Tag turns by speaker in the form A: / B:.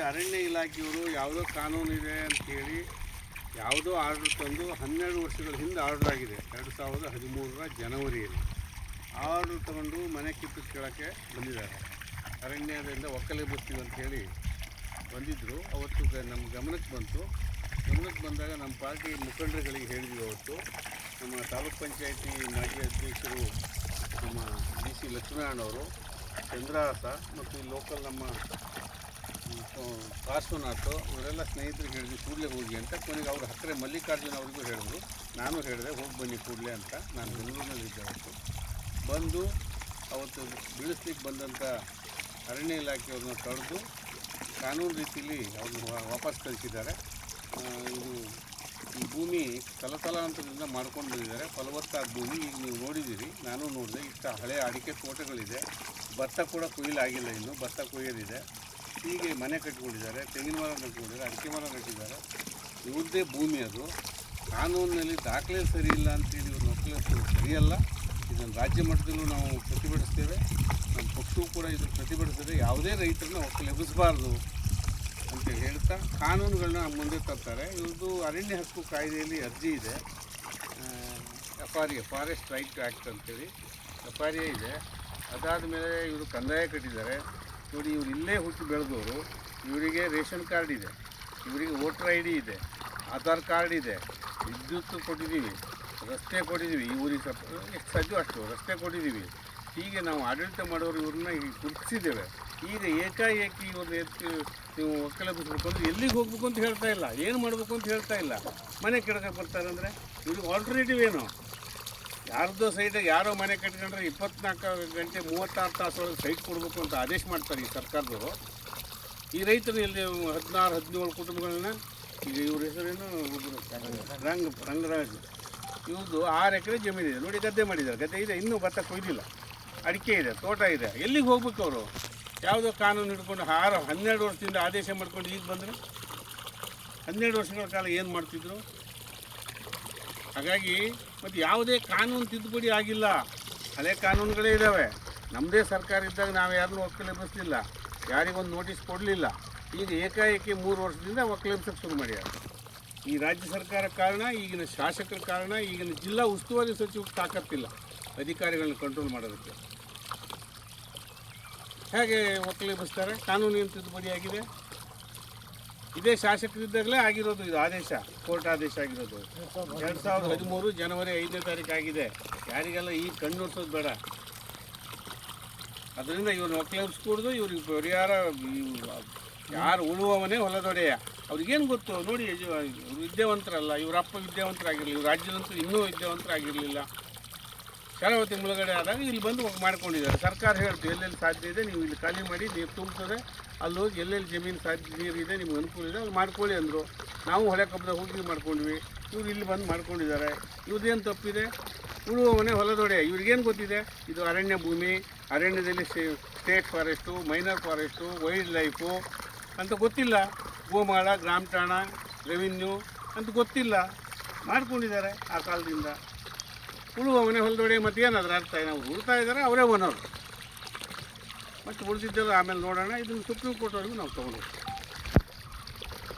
A: ಅರಣ್ಯ ಇಲಾಖೆಯವರು ಯಾವುದೋ ಕಾನೂನಿದೆ ಅಂತೇಳಿ ಯಾವುದೋ ಆರ್ಡ್ರ್ ತಂದು 12 ವರ್ಷಗಳ ಹಿಂದೆ ಆರ್ಡ್ರ್ ಆಗಿದೆ 2013 ಜನವರಿಯಲ್ಲಿ ಆರ್ಡ್ರ್ ತಗೊಂಡು ಮನೆ ಕಿತ್ತು ಕೇಳೋಕ್ಕೆ ಬಂದಿದ್ದಾರೆ. ಅರಣ್ಯದಿಂದ ಒಕ್ಕಲೆ ಬರ್ತೀವಿ ಅಂತೇಳಿ ಬಂದಿದ್ದರು. ಅವತ್ತು ನಮ್ಮ ಗಮನಕ್ಕೆ ಬಂದಾಗ ನಮ್ಮ ಪಾರ್ಟಿ ಮುಖಂಡರುಗಳಿಗೆ ಹೇಳಿದ್ವಿ. ಅವತ್ತು ನಮ್ಮ ತಾಲೂಕ್ ಪಂಚಾಯತಿ ಮಾಜಿ ಅಧ್ಯಕ್ಷರು ನಮ್ಮ DC ಲಕ್ಷ್ಮೀನಾರಾಯಣವರು, ಚಂದ್ರಹಾಸ ಮತ್ತು ಈ ಲೋಕಲ್ ನಮ್ಮ ಪಾರ್ಶ್ವನಾಥ್ ಇವರೆಲ್ಲ ಸ್ನೇಹಿತರಿಗೆ ಹೇಳಿದ್ವಿ ಕೂಡಲೇ ಹೋಗಿ ಅಂತ. ಕೊನೆಗೆ ಅವ್ರ ಹತ್ತಿರ ಮಲ್ಲಿಕಾರ್ಜುನ ಅವ್ರಿಗೂ ಹೇಳಿದ್ರು, ನಾನು ಹೇಳಿದೆ ಹೋಗಿ ಬನ್ನಿ ಕೂಡಲೇ ಅಂತ. ನಾನು ಬೆಂಗಳೂರಿನಲ್ಲಿದ್ದೆ. ಅವತ್ತು ಬಂದು ಅವತ್ತು ಬೀಳಿಸ್ಲಿಕ್ಕೆ ಬಂದಂಥ ಅರಣ್ಯ ಇಲಾಖೆಯವ್ರನ್ನ ತಡೆದು ಕಾನೂನು ರೀತಿಯಲ್ಲಿ ಅವ್ರನ್ನ ವಾಪಸ್ ಕಳಿಸಿದ್ದಾರೆ. ಈ ಭೂಮಿ ತಲತಲಾಂತರದಿಂದ ಮಾಡ್ಕೊಂಡು ಬಂದಿದ್ದಾರೆ. ಫಲವತ್ತಾದ ಭೂಮಿ. ಈಗ ನೀವು ನೋಡಿದ್ದೀರಿ, ನಾನು ನೋಡಿದೆ. ಇಷ್ಟ ಹಳೆಯ ಅಡಿಕೆ ತೋಟಗಳಿದೆ. ಭತ್ತ ಕೂಡ ಕೊಯ್ಲಾಗಿಲ್ಲ, ಇನ್ನು ಭತ್ತ ಕೊಯ್ಯೋದಿದೆ. ಹೀಗೆ ಮನೆ ಕಟ್ಕೊಂಡಿದ್ದಾರೆ, ತೆಂಗಿನ ಮರ ಕಟ್ಕೊಂಡಿದ್ದಾರೆ, ಅಡಿಕೆ ಮರ ಕಟ್ಟಿದ್ದಾರೆ. ಇವ್ರದ್ದೇ ಭೂಮಿ ಅದು. ಕಾನೂನಿನಲ್ಲಿ ದಾಖಲೆ ಸರಿ ಇಲ್ಲ ಅಂತೇಳಿ ಇವ್ರನ್ನ ಒಕ್ಕಲಿಸೋದು ಸರಿಯಲ್ಲ. ಇದನ್ನು ರಾಜ್ಯ ಮಟ್ಟದಲ್ಲೂ ನಾವು ಪ್ರತಿಭಟಿಸ್ತೇವೆ. ನಮ್ಮ ಪಕ್ಷವೂ ಕೂಡ ಇದನ್ನು ಪ್ರತಿಭಟಿಸಿದ್ರೆ ಯಾವುದೇ ರೈತರನ್ನ ಒಕ್ಕಲೆಬ್ಬಿಸಬಾರ್ದು ಅಂತ ಹೇಳ್ತಾ ಕಾನೂನುಗಳನ್ನ ಮುಂದೆ ತರ್ತಾರೆ. ಇವ್ರದ್ದು ಅರಣ್ಯ ಹಕ್ಕು ಕಾಯ್ದೆಯಲ್ಲಿ ಅರ್ಜಿ ಇದೆ. FRA ಫಾರೆಸ್ಟ್ ರೈಟ್ ಆ್ಯಕ್ಟ್ ಅಂತೇಳಿ FRA ಇದೆ. ಅದಾದ ಮೇಲೆ ಇವರು ಕಂದಾಯ ಕಟ್ಟಿದ್ದಾರೆ. ನೋಡಿ, ಇವ್ರು ಇಲ್ಲೇ ಹುಟ್ಟಿ ಬೆಳೆದವರು. ಇವರಿಗೆ ರೇಷನ್ ಕಾರ್ಡ್ ಇದೆ, ಇವರಿಗೆ ವೋಟರ್ ID ಇದೆ, ಆಧಾರ್ ಕಾರ್ಡ್ ಇದೆ, ವಿದ್ಯುತ್ ಕೊಟ್ಟಿದ್ದೀವಿ, ರಸ್ತೆ ಕೊಟ್ಟಿದ್ದೀವಿ. ಈ ಊರಿಗೆ ಎಷ್ಟು ಸಾಧ್ಯ ಅಷ್ಟು ರಸ್ತೆ ಕೊಟ್ಟಿದ್ದೀವಿ. ಹೀಗೆ ನಾವು ಆಡಳಿತ ಮಾಡೋರು ಇವ್ರನ್ನ ಈಗ ಗುರುತಿಸಿದ್ದೇವೆ. ಈಗ ಏಕಾಏಕಿ ಇವ್ರನ್ನ ಎತ್ತಿ ನೀವು ಒಕ್ಕಲೆಬ್ಬಿಸ್ಬೇಕು ಅಂದರೆ ಎಲ್ಲಿಗೆ ಹೋಗ್ಬೇಕು ಅಂತ ಹೇಳ್ತಾ ಇಲ್ಲ, ಏನು ಮಾಡಬೇಕು ಅಂತ ಹೇಳ್ತಾ ಇಲ್ಲ. ಮನೆ ಕೆಡಕ್ಕೆ ಬರ್ತಾರೆ ಅಂದರೆ ಇವ್ರಿಗೆ ಆಲ್ಟರ್ನೇಟಿವ್ ಏನು? ಯಾರ್ದೋ ಸೈಟಾಗಿ ಯಾರೋ ಮನೆ ಕಟ್ಕೊಂಡ್ರೆ 24 ಗಂಟೆ 36 ತಾಸೊಳಗೆ ಸೈಟ್ ಕೊಡಬೇಕು ಅಂತ ಆದೇಶ ಮಾಡ್ತಾರೆ ಈ ಸರ್ಕಾರದವರು. ಈ ರೈತರು ಇಲ್ಲಿ 16-17 ಕುಟುಂಬಗಳನ್ನ, ಈಗ ಇವ್ರ ಹೆಸರೇನು, ರಂಗರಾಜ್, ಇವ್ರದ್ದು 6 ಎಕರೆ ಜಮೀನಿದೆ. ನೋಡಿ, ಗದ್ದೆ ಮಾಡಿದ್ದಾರೆ. ಗದ್ದೆ ಇದೆ, ಇನ್ನೂ ಭತ್ತ ಕೊಯ್ದಿಲ್ಲ, ಅಡಿಕೆ ಇದೆ, ತೋಟ ಇದೆ. ಎಲ್ಲಿಗೆ ಹೋಗ್ಬೇಕು ಅವರು? ಯಾವುದೋ ಕಾನೂನು ಹಿಡ್ಕೊಂಡು 12 ವರ್ಷದಿಂದ ಆದೇಶ ಮಾಡ್ಕೊಂಡು ಈಗ ಬಂದರೆ 12 ವರ್ಷಗಳ ಕಾಲ ಏನು ಮಾಡ್ತಿದ್ರು? ಹಾಗಾಗಿ ಮತ್ತು ಯಾವುದೇ ಕಾನೂನು ತಿದ್ದುಪಡಿ ಆಗಿಲ್ಲ. ಹಳೆ ಕಾನೂನುಗಳೇ ಇದ್ದಾವೆ. ನಮ್ಮದೇ ಸರ್ಕಾರ ಇದ್ದಾಗ ನಾವು ಯಾರನ್ನೂ ಒಕ್ಕಲೆಬ್ಬಿಸಲಿಲ್ಲ, ಯಾರಿಗೊಂದು ನೋಟಿಸ್ ಕೊಡಲಿಲ್ಲ. ಈಗ ಏಕಾಏಕಿ 3 ವರ್ಷದಿಂದ ಒಕ್ಕಲೆಬ್ಬಿಸೋಕ್ಕೆ ಶುರು ಮಾಡ್ಯಾರ. ಈ ರಾಜ್ಯ ಸರ್ಕಾರ ಕಾರಣ, ಈಗಿನ ಶಾಸಕರ ಕಾರಣ, ಈಗಿನ ಜಿಲ್ಲಾ ಉಸ್ತುವಾರಿ ಸಚಿವರು ತಾಕತ್ತಿಲ್ಲ ಅಧಿಕಾರಿಗಳನ್ನ ಕಂಟ್ರೋಲ್ ಮಾಡೋದಕ್ಕೆ. ಹೇಗೆ ಒಕ್ಕಲೆಬ್ಬಿಸ್ತಾರೆ? ಕಾನೂನಿನ ತಿದ್ದುಪಡಿ ಆಗಿದೆ. ಇದೇ ಶಾಸಕರಿದ್ದಾಗಲೇ ಆಗಿರೋದು ಇದು ಆದೇಶ, ಕೋರ್ಟ್ ಆದೇಶ ಆಗಿರೋದು 2013 ಜನವರಿ 5ನೇ ತಾರೀಕು ಆಗಿದೆ. ಯಾರಿಗೆಲ್ಲ ಈ ಕಣ್ಣೋಡ್ಸೋದು ಬೇಡ. ಅದರಿಂದ ಇವ್ರನ್ನ ಒಕ್ಕಲೆಬ್ಬಿಸ್ಕೂಡ್ದು. ಇವ್ರಿಗೆ ಪರಿಹಾರ, ಯಾರು ಉಳುವವನೇ ಹೊಲದೊಡೆಯ. ಅವ್ರಿಗೇನು ಗೊತ್ತು? ನೋಡಿ, ಇವರು ವಿದ್ಯಾವಂತರಲ್ಲ, ಇವ್ರ ಅಪ್ಪ ವಿದ್ಯಾವಂತರಾಗಿರಲಿಲ್ಲ, ಇವ್ರ ರಾಜ್ಯದಂತೂ ಇನ್ನೂ ವಿದ್ಯಾವಂತರಾಗಿರಲಿಲ್ಲ. ಶರಾವತಿ ಮುಳುಗಡೆ ಆದಾಗ ಇಲ್ಲಿ ಬಂದು ಮಾಡ್ಕೊಂಡಿದ್ದಾರೆ. ಸರ್ಕಾರ ಹೇಳ್ತು ಎಲ್ಲೆಲ್ಲಿ ಸಾಧ್ಯ ಇದೆ ನೀವು ಇಲ್ಲಿ ಖಾಲಿ ಮಾಡಿ, ನೀರು ತುಂಬ್ತದೆ, ಅಲ್ಲಿ ಹೋಗಿ ಎಲ್ಲೆಲ್ಲಿ ಜಮೀನು ಸಾಧ್ಯ ನೀರು ಇದೆ ನಿಮ್ಗೆ ಅನುಕೂಲ ಇದೆ ಅಲ್ಲಿ ಮಾಡ್ಕೊಳ್ಳಿ ಅಂದರು. ನಾವು ಹೊಳೆ ಕಬ್ಬದಾಗ ಹೋಗಿ ಮಾಡ್ಕೊಂಡ್ವಿ. ಇವ್ರು ಇಲ್ಲಿ ಬಂದು ಮಾಡ್ಕೊಂಡಿದ್ದಾರೆ. ಇವ್ರದ್ದೇನು ತಪ್ಪಿದೆ? ಉಳುವವನೇ ಹೊಲದೊಡೆ. ಇವ್ರಿಗೇನು ಗೊತ್ತಿದೆ? ಇದು ಅರಣ್ಯ ಭೂಮಿ, ಅರಣ್ಯದಲ್ಲಿ state forest, minor forest, wild life ಅಂತ ಗೊತ್ತಿಲ್ಲ. ಗೋಮಾಳ, ಗ್ರಾಮ ಠಾಣ, ರೆವಿನ್ಯೂ ಅಂತ ಗೊತ್ತಿಲ್ಲ. ಮಾಡ್ಕೊಂಡಿದ್ದಾರೆ ಆ ಕಾಲದಿಂದ. ಉಳುವವನೇ ಹೊಲದೊಡೆ. ಮತ್ತು ಏನಾದರೂ ಅರ್ಥ? ನಾವು ಉಳ್ತಾ ಇದ್ದಾರೆ, ಅವರೇ ಓನರು. ಮತ್ತು ಉಳಿದಿದ್ದೆಲ್ಲ ಆಮೇಲೆ ನೋಡೋಣ. ಇದನ್ನು ಸುಪ್ರೀಂ ಕೋರ್ಟ್ವರೆಗೂ ನಾವು ತೊಗೊಂಡು